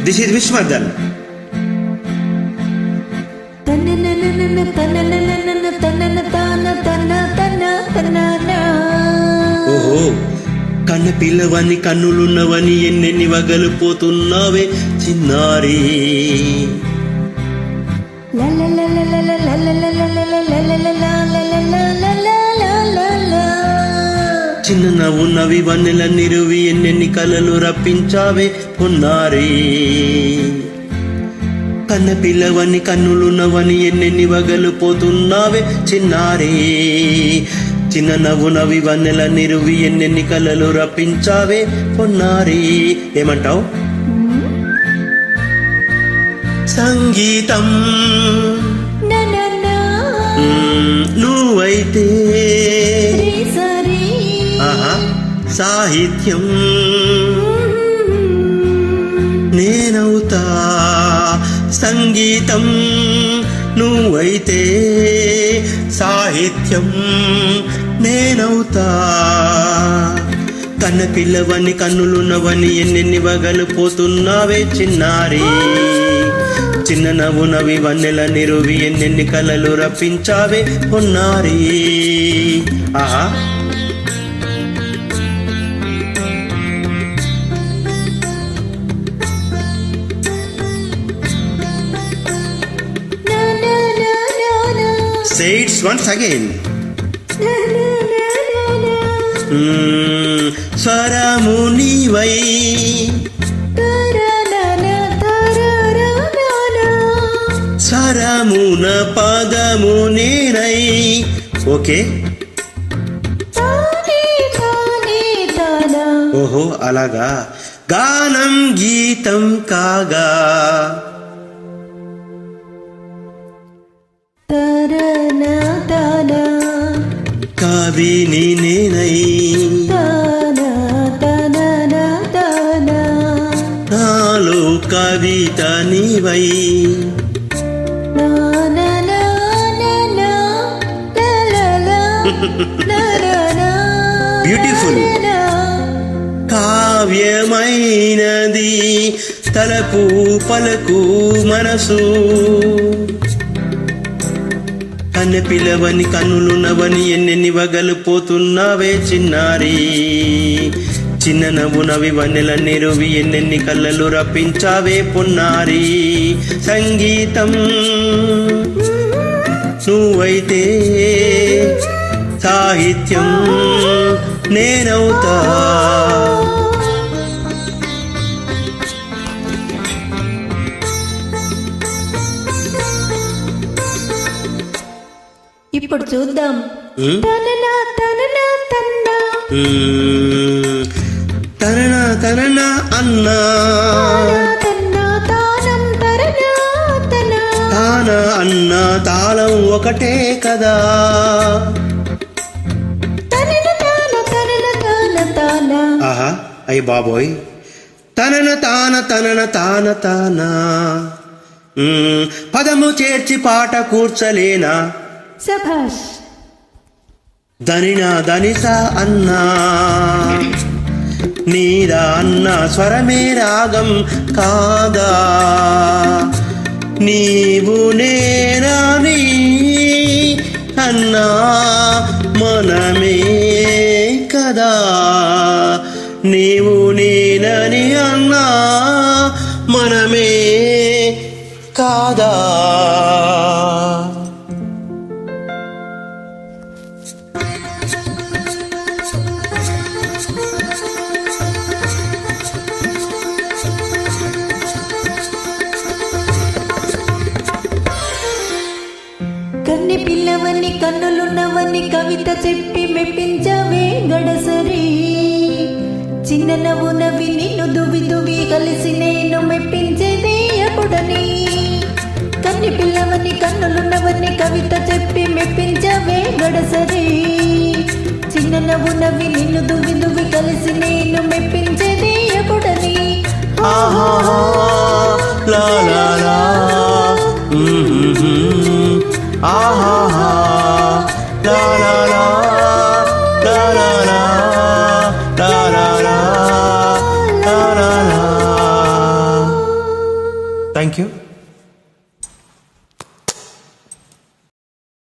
This is Vishwavardhan. ఓహో, కన్న పిల్లవని కన్నులున్నవని ఎన్నెన్ని వగలు పోతున్నావే చిన్నారి. చిన్న నవ్వున్నవి వన్నెల నిరువి ఎన్నెన్ని కలలు రప్పించావే పొన్నారి. కన్న పిల్లవని కన్నులున్నవని ఎన్నెన్ని వగలు పోతున్నావే చిన్నారి. చిన్న నవ్వునవి వన్నెల నిరువి ఎన్నెన్ని కలలు రప్పించావే పొన్నారి. ఏమంటావు? సంగీతం నువ్వైతే ఆహా, సాహిత్యం నేనవుతా. సంగీతం నువ్వైతే సాహిత్యం నేనవుతా. కన్న పిల్లవని కన్నులున్నవని ఎన్నెన్ని వగలు పోతున్నావే చిన్నారి. చిన్న నవ్వునవి వన్నెల నిరువి ఎన్నెన్ని కలలు రప్పించావే పొన్నారి. ఆహా, say it once again. స్వరము నీవై స్వరమున పదము నేనై. ఓకే, ఓహో అలాగా. గానం గీతం కాగా కవిని నేనై నాలో కవిత నీవై. బ్యూటిఫుల్. కావ్యమైనది తలపు పలకు మనసు. కన్న పిల్లవని కన్నులున్నవని ఎన్నెన్ని వగలు పోతున్నావే చిన్నారి. చిన్న నవ్వునవి వన్నెల నిరువి ఎన్నెన్ని కళ్ళలు రప్పించావే పొన్నారి. సంగీతం నువ్వైతే సాహిత్యం నేనవుతా. ఇప్పుడు చూద్దాం. తననా తననా అన్నా తానా అన్నా తాళం ఒకటే కదా. ఆహా, అయ్య బాబోయ్. తనన తాన తనన తాన తానా. పదము చేర్చి పాట కూర్చలేనా. సభాష్. ధనినా ధనిసా అన్నా నీరా అన్నా స్వరమే రాగం కాదా. నీవు నేనాని అన్నా మనమే కదా. నీవు నేనని అన్నా మనమే కాదా. కన్ని పిల్లవని కన్నులున్నవని కవిత చెప్పి మెప్పించవే గడసరి. చిన్న నవ్వు నవ్వి నిన్ను దువి దువి కలిసి నేను మెప్పించేది ఎప్పుడని. కన్ని పిల్లవని కన్నులున్నవని కవిత చెప్పి మెప్పించవే గడసరి. చిన్న నవ్వు నవ్వి నిన్ను దువి దువి కలిసి నేను మెప్పించేది ఎప్పుడని. ఆహా లా లా లా. ఆహా లా లా లా లా లా లా లా లా లా లా లా లా. Thank you